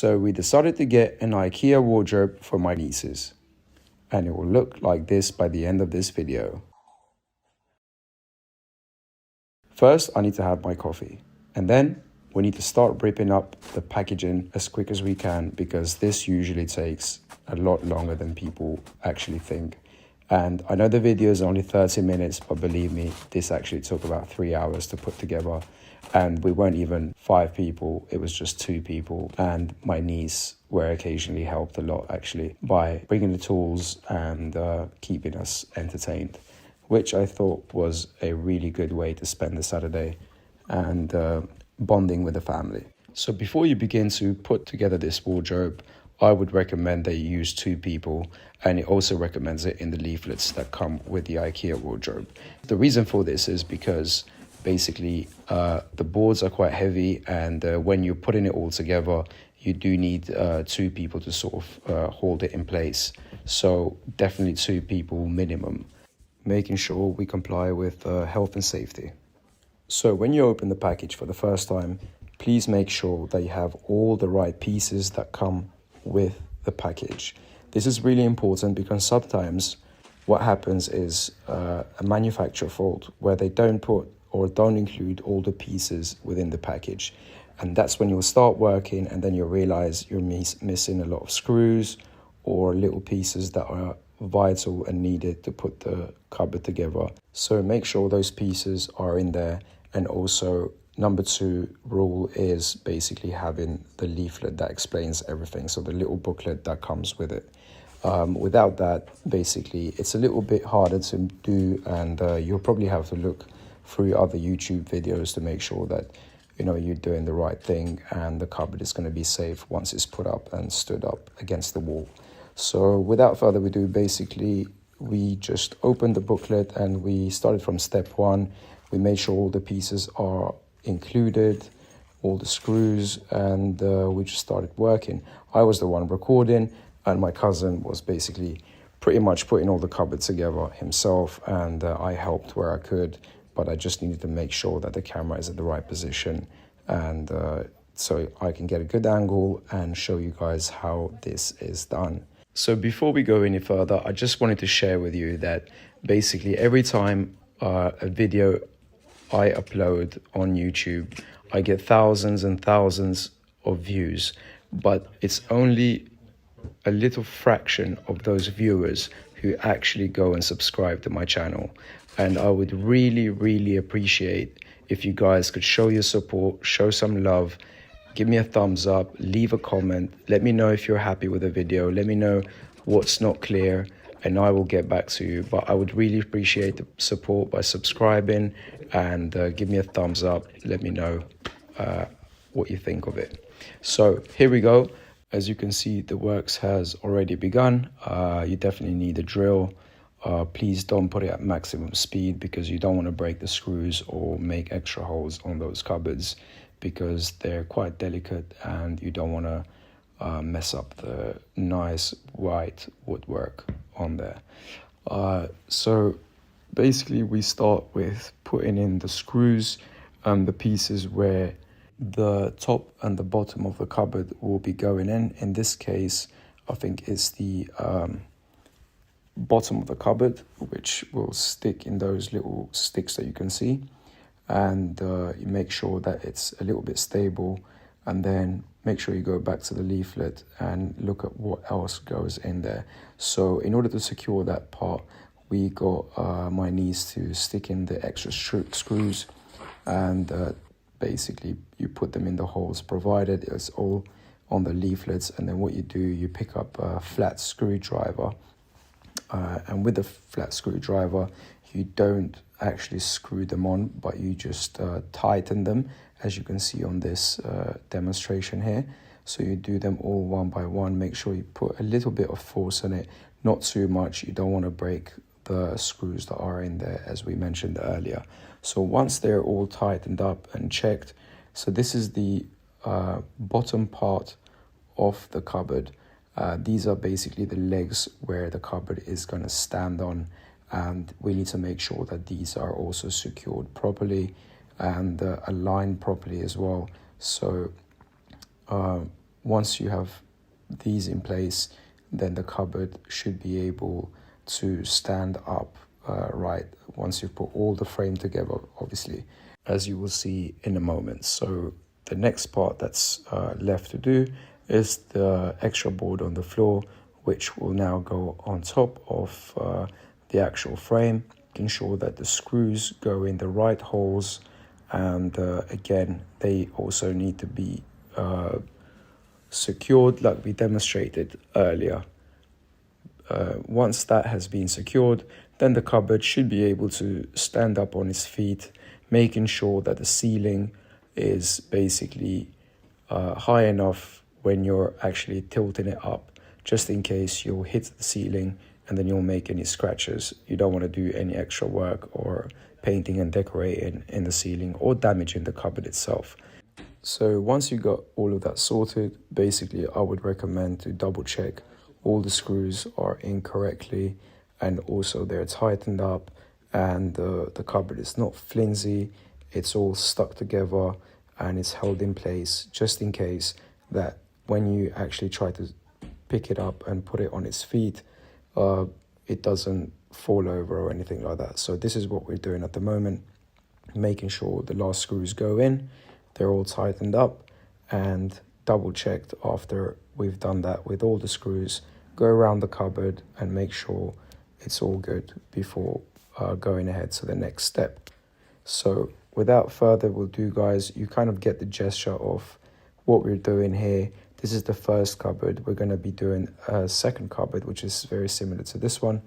So we decided to get an IKEA wardrobe for my nieces. And it will look like this by the end of this video. First, I need to have my coffee. And then we need to start ripping up the packaging as quick as we can, because this usually takes a lot longer than people actually think. And I know the video is only 30 minutes, but believe me, this actually took about 3 hours to put together. And we weren't even 5 people, it was just 2 people. And my niece were occasionally helped a lot actually by bringing the tools and keeping us entertained, which I thought was a really good way to spend the Saturday and bonding with the family. So before you begin to put together this wardrobe, I would recommend that you use 2 people, and it also recommends it in the leaflets that come with the IKEA wardrobe. The reason for this is because basically the boards are quite heavy, and when you're putting it all together, you do need 2 people to sort of hold it in place. So definitely 2 people minimum, making sure we comply with health and safety. So when you open the package for the first time, please make sure that you have all the right pieces that come with the package. This is really important because sometimes what happens is a manufacturer fault where they don't put or don't include all the pieces within the package. And that's when you'll start working and then you'll realize you're missing a lot of screws or little pieces that are vital and needed to put the cupboard together. So make sure those pieces are in there. And also, number 2 rule is basically having the leaflet that explains everything. So the little booklet that comes with it. Without that, basically, it's a little bit harder to do, and you'll probably have to look through other YouTube videos to make sure that you're doing the right thing and the cupboard is going to be safe once it's put up and stood up against the wall. So without further ado, basically, we just opened the booklet and we started from step 1. We made sure all the pieces are included, all the screws, and we just started working. I was the one recording, and my cousin was basically pretty much putting all the cupboard together himself, and I helped where I could, but I just needed to make sure that the camera is at the right position, and so I can get a good angle and show you guys how this is done. So before we go any further, I just wanted to share with you that basically every time a video I upload on YouTube, I get thousands and thousands of views, but it's only a little fraction of those viewers who actually go and subscribe to my channel. And I would really, really appreciate if you guys could show your support, show some love, give me a thumbs up, leave a comment, let me know if you're happy with the video, let me know what's not clear, and I will get back to you. But I would really appreciate the support by subscribing and give me a thumbs up. Let me know what you think of it. So here we go. As you can see, the works has already begun. You definitely need a drill. Please don't put it at maximum speed because you don't want to break the screws or make extra holes on those cupboards, because they're quite delicate and you don't want to mess up the nice white woodwork on there. So basically we start with putting in the screws and the pieces where the top and the bottom of the cupboard will be going in. In this case, I think it's the bottom of the cupboard, which will stick in those little sticks that you can see. And you make sure that it's a little bit stable, and then make sure you go back to the leaflet and look at what else goes in there. So in order to secure that part, we got my niece to stick in the extra screws, and basically you put them in the holes provided. It's all on the leaflets. And then what you do, you pick up a flat screwdriver, and with the flat screwdriver you don't actually screw them on, but you just tighten them, as you can see on this demonstration here. So you do them all one by one. Make sure you put a little bit of force on it, not too much. You don't want to break the screws that are in there, as we mentioned earlier. So once they're all tightened up and checked, so this is the bottom part of the cupboard. These are basically the legs where the cupboard is going to stand on, and we need to make sure that these are also secured properly and aligned properly as well. So once you have these in place, then the cupboard should be able to stand up right once you've put all the frame together, obviously, as you will see in a moment. So the next part that's left to do is the extra board on the floor, which will now go on top of the actual frame, making sure that the screws go in the right holes, and again, they also need to be secured like we demonstrated earlier. Once that has been secured, then the cupboard should be able to stand up on its feet, making sure that the ceiling is basically high enough when you're actually tilting it up, just in case you'll hit the ceiling and then you'll make any scratches. You don't want to do any extra work or painting and decorating in the ceiling or damaging the cupboard itself. So once you got all of that sorted, basically I would recommend to double check all the screws are in correctly, and also they're tightened up, and the cupboard is not flimsy, it's all stuck together and it's held in place, just in case that when you actually try to pick it up and put it on its feet, it doesn't fall over or anything like that. So this is what we're doing at the moment, making sure the last screws go in, they're all tightened up, and double checked after we've done that with all the screws. Go around the cupboard and make sure it's all good before going ahead to the next step. So without further ado, guys, you kind of get the gesture of what we're doing here. This is the first cupboard. We're going to be doing a second cupboard, which is very similar to this one,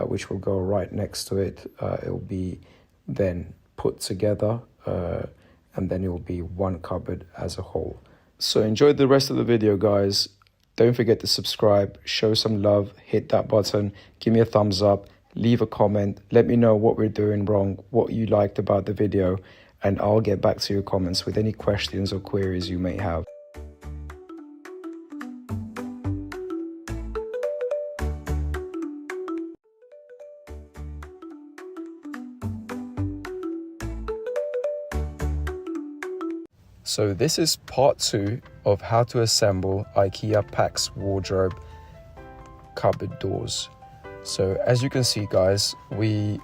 which will go right next to it. It'll be then put together, and then it will be one cupboard as a whole. So enjoy the rest of the video, guys. Don't forget to subscribe, show some love, hit that button, give me a thumbs up, leave a comment, let me know what we're doing wrong, what you liked about the video, and I'll get back to your comments with any questions or queries you may have. So this is part 2 of how to assemble IKEA PAX wardrobe cupboard doors. So as you can see, guys, we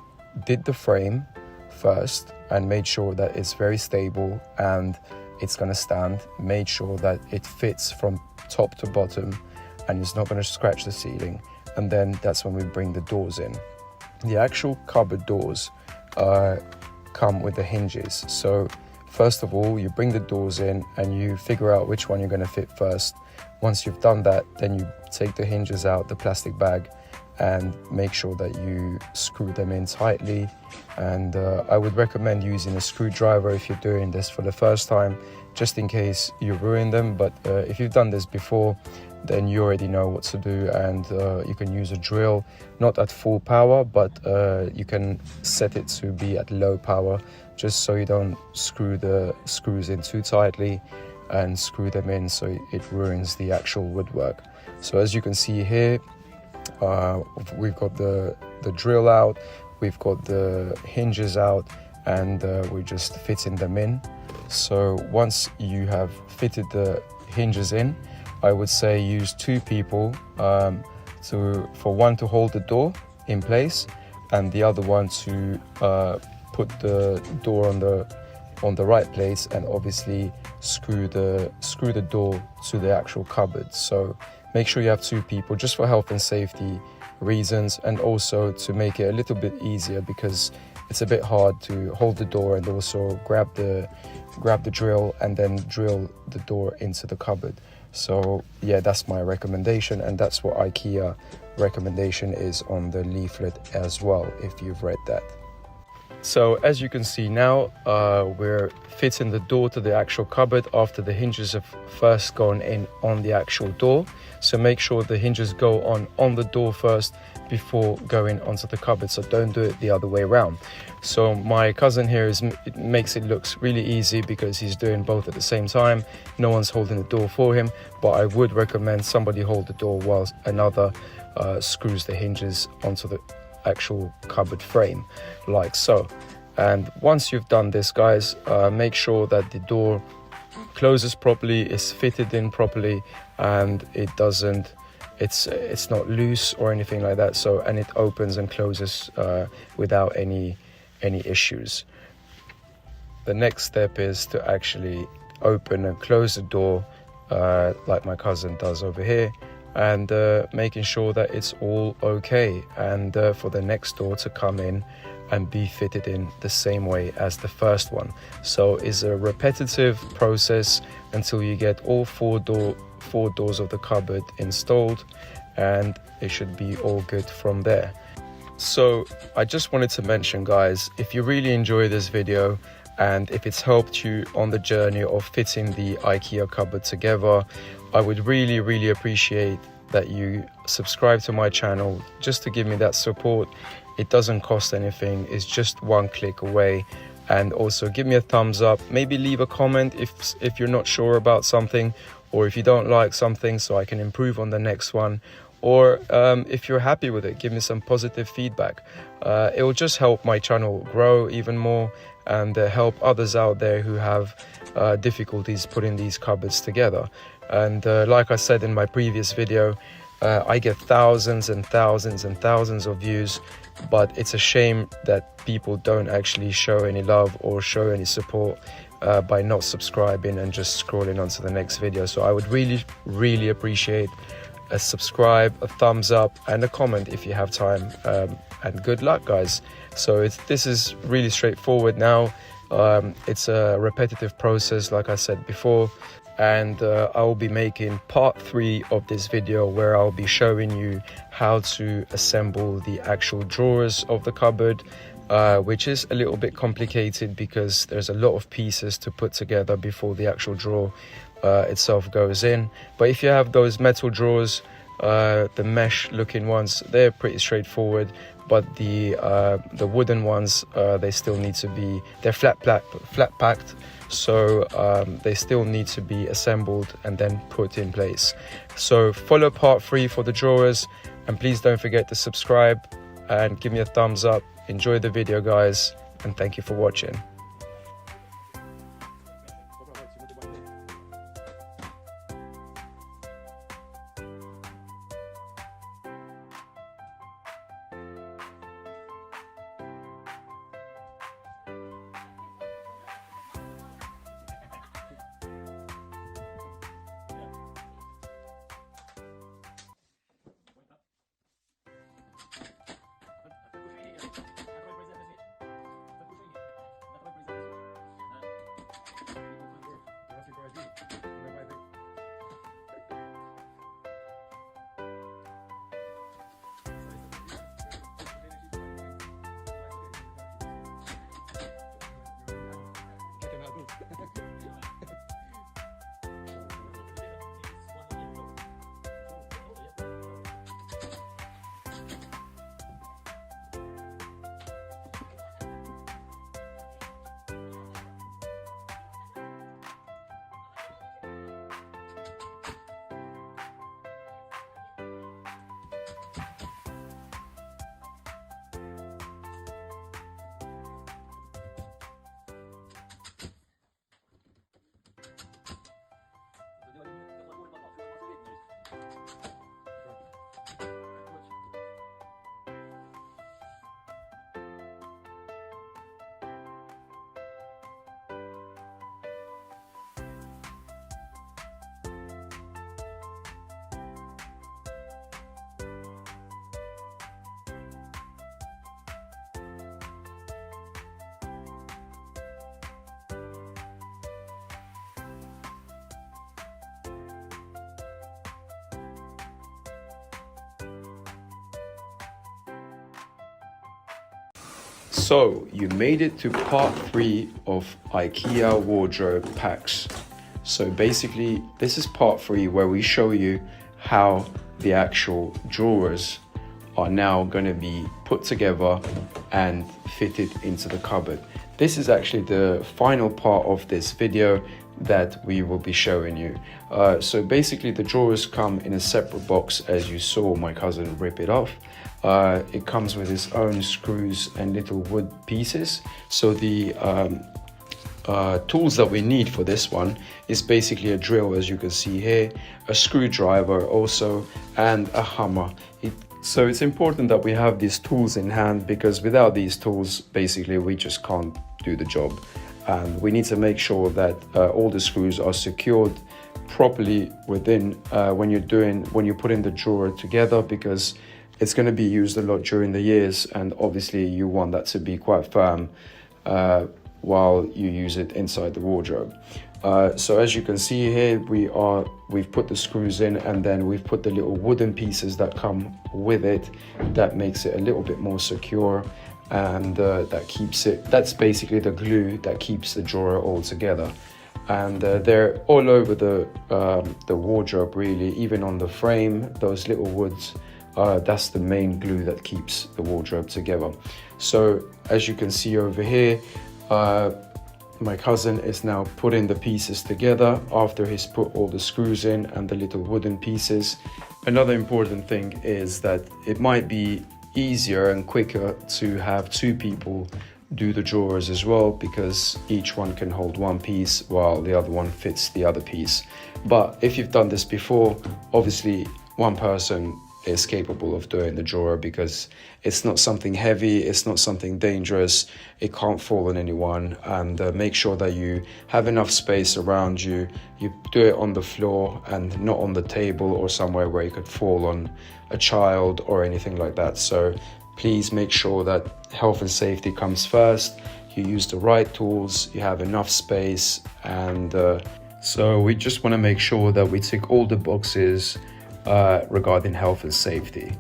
did the frame first and made sure that it's very stable and it's going to stand, made sure that it fits from top to bottom and it's not going to scratch the ceiling. And then that's when we bring the doors in. The actual cupboard doors come with the hinges. So first of all, you bring the doors in and you figure out which one you're going to fit first. Once you've done that, then you take the hinges out, the plastic bag, and make sure that you screw them in tightly. And I would recommend using a screwdriver if you're doing this for the first time, just in case you ruin them. But if you've done this before, then you already know what to do, and you can use a drill, not at full power, but you can set it to be at low power, just so you don't screw the screws in too tightly and screw them in so it ruins the actual woodwork. So as you can see here, we've got the drill out, we've got the hinges out, and we're just fitting them in. So once you have fitted the hinges in, I would say use 2 people, for one to hold the door in place and the other one to put the door on the right place, and obviously screw the door to the actual cupboard. So make sure you have 2 people, just for health and safety reasons, and also to make it a little bit easier, because it's a bit hard to hold the door and also grab the drill and then drill the door into the cupboard. So yeah, that's my recommendation, and that's what IKEA recommendation is on the leaflet as well, if you've read that. So as you can see now, we're fitting the door to the actual cupboard after the hinges have first gone in on the actual door. So make sure the hinges go on the door first before going onto the cupboard. So don't do it the other way around. So my cousin here it makes it looks really easy because he's doing both at the same time. No one's holding the door for him, but I would recommend somebody hold the door whilst another screws the hinges onto the actual cupboard frame, like so. And once you've done this, guys, make sure that the door closes properly, is fitted in properly, and it's not loose or anything like that. So, and it opens and closes without any issues. The next step is to actually open and close the door like my cousin does over here, and making sure that it's all okay, and for the next door to come in and be fitted in the same way as the first one. So it's a repetitive process until you get all four doors of the cupboard installed, and it should be all good from there. So I just wanted to mention, guys, if you really enjoy this video and if it's helped you on the journey of fitting the IKEA cupboard together, I would really appreciate that you subscribe to my channel just to give me that support. It doesn't cost anything, it's just one click away. And also give me a thumbs up, maybe leave a comment if you're not sure about something, or if you don't like something, so I can improve on the next one. Or if you're happy with it, give me some positive feedback. It will just help my channel grow even more, and help others out there who have difficulties putting these cupboards together. And like I said in my previous video, I get thousands and thousands and thousands of views, but it's a shame that people don't actually show any love or show any support by not subscribing and just scrolling on to the next video. So I would really appreciate a subscribe, a thumbs up, and a comment if you have time. And good luck, guys. So this is really straightforward now. It's a repetitive process, like I said before, and I will be making part 3 of this video, where I'll be showing you how to assemble the actual drawers of the cupboard, which is a little bit complicated because there's a lot of pieces to put together before the actual drawer itself goes in. But if you have those metal drawers, the mesh looking ones, they're pretty straightforward. But the wooden ones, they still need to be, they're flat packed, so they still need to be assembled and then put in place. So follow part 3 for the drawers, and please don't forget to subscribe and give me a thumbs up. Enjoy the video, guys, and thank you for watching. So you made it to part 3 of IKEA wardrobe packs. So basically this is part 3 where we show you how the actual drawers are now going to be put together and fitted into the cupboard. This is actually the final part of this video that we will be showing you. So basically the drawers come in a separate box, as you saw my cousin rip it off. It comes with its own screws and little wood pieces. So the tools that we need for this one is basically a drill, as you can see here, a screwdriver also, and a hammer. So it's important that we have these tools in hand, because without these tools, basically we just can't do the job. And we need to make sure that all the screws are secured properly within when you're putting the drawer together, because it's going to be used a lot during the years, and obviously you want that to be quite firm while you use it inside the wardrobe. So as you can see here, we've put the screws in, and then we've put the little wooden pieces that come with it. That makes it a little bit more secure, and that's basically the glue that keeps the drawer all together. And they're all over the wardrobe, really, even on the frame, those little woods. That's the main glue that keeps the wardrobe together. So as you can see over here, my cousin is now putting the pieces together after he's put all the screws in and the little wooden pieces. Another important thing is that it might be easier and quicker to have two people do the drawers as well, because each one can hold one piece while the other one fits the other piece. But if you've done this before, obviously one person is capable of doing the drawer, because it's not something heavy, it's not something dangerous, it can't fall on anyone. And make sure that you have enough space around you. You do it on the floor and not on the table or somewhere where you could fall on a child or anything like that. So please make sure that health and safety comes first. You use the right tools, you have enough space, and so we just want to make sure that we tick all the boxes regarding health and safety.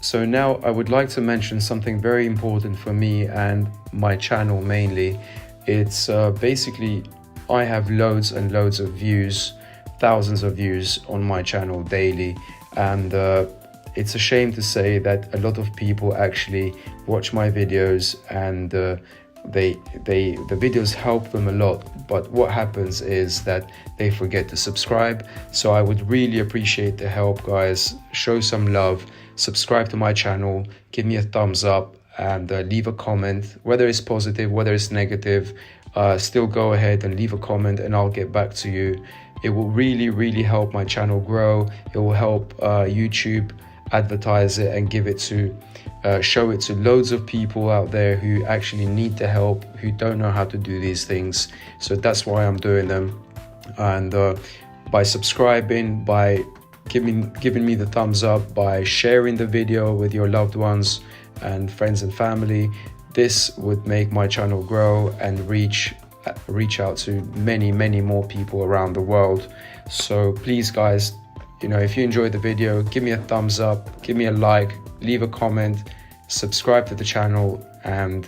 So now I would like to mention something very important for me and my channel mainly. It's basically, I have loads and loads of views, thousands of views on my channel daily, and it's a shame to say that a lot of people actually watch my videos, and the videos help them a lot, but what happens is that they forget to subscribe. So I would really appreciate the help, guys. Show some love, subscribe to my channel, give me a thumbs up, and leave a comment, whether it's positive, whether it's negative. Still go ahead and leave a comment, and I'll get back to you. It will really help my channel grow. It will help YouTube advertise it and give it to show it to loads of people out there who actually need the help, who don't know how to do these things. So that's why I'm doing them. And by subscribing, by giving me the thumbs up, by sharing the video with your loved ones and friends and family, this would make my channel grow and reach out to many more people around the world. So please, guys, if you enjoyed the video, give me a thumbs up, give me a like, leave a comment, subscribe to the channel, and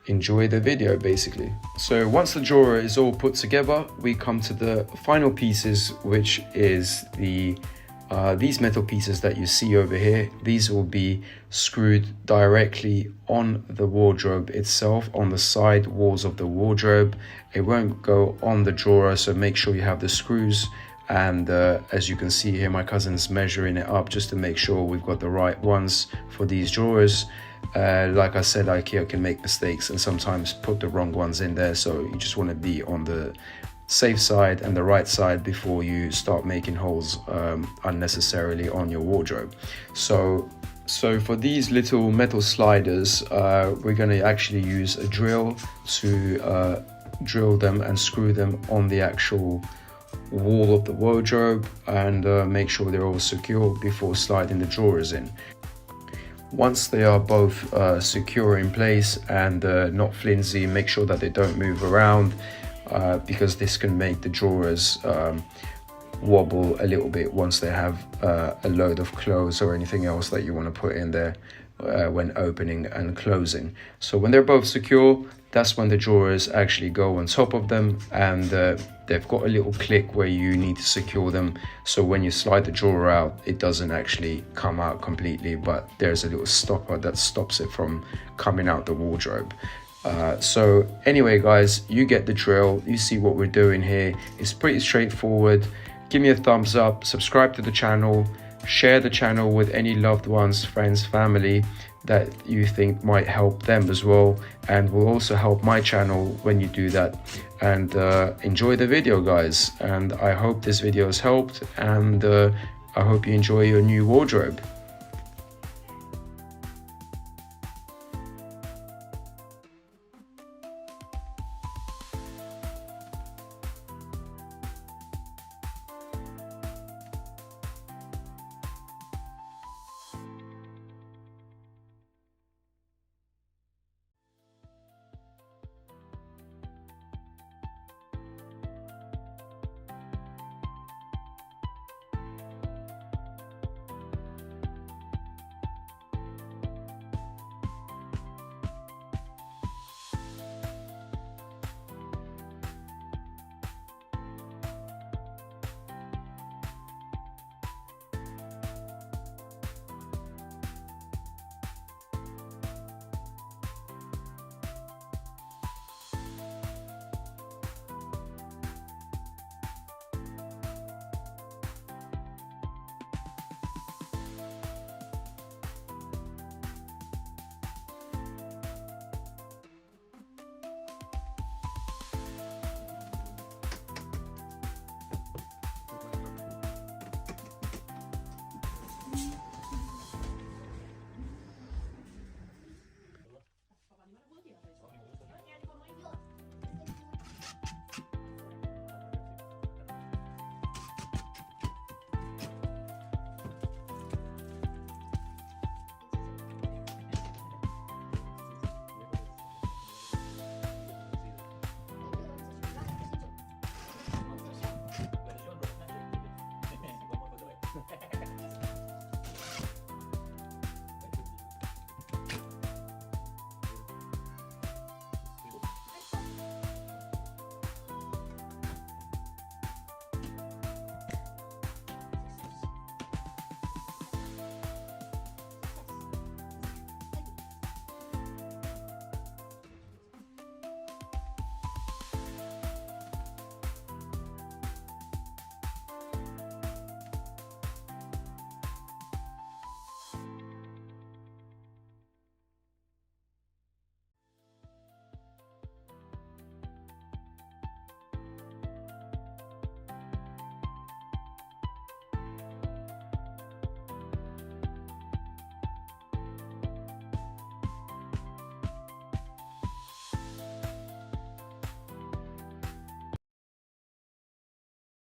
enjoy the video basically. So once the drawer is all put together, we come to the final pieces, which is these metal pieces that you see over here. These will be screwed directly on the wardrobe itself, on the side walls of the wardrobe. It won't go on the drawer, so make sure you have the screws. And as you can see here, my cousin's measuring it up just to make sure we've got the right ones for these drawers. Like I said, IKEA can make mistakes and sometimes put the wrong ones in there, so you just want to be on the safe side and the right side before you start making holes unnecessarily on your wardrobe. So for these little metal sliders, we're going to actually use a drill to drill them and screw them on the actual wall of the wardrobe, and make sure they're all secure before sliding the drawers in. Once they are both secure in place and not flimsy, make sure that they don't move around, because this can make the drawers wobble a little bit once they have a load of clothes or anything else that you want to put in there when opening and closing. So when they're both secure, that's when the drawers actually go on top of them, and they've got a little click where you need to secure them, so when you slide the drawer out, it doesn't actually come out completely, but there's a little stopper that stops it from coming out the wardrobe. So anyway, guys, you get the drill. You see what we're doing here. It's pretty straightforward. Give me a thumbs up, subscribe to the channel, Share the channel with any loved ones, friends, family that you think might help them as well, and will also help my channel when you do that. And enjoy the video, guys, and I hope this video has helped, and I hope you enjoy your new wardrobe.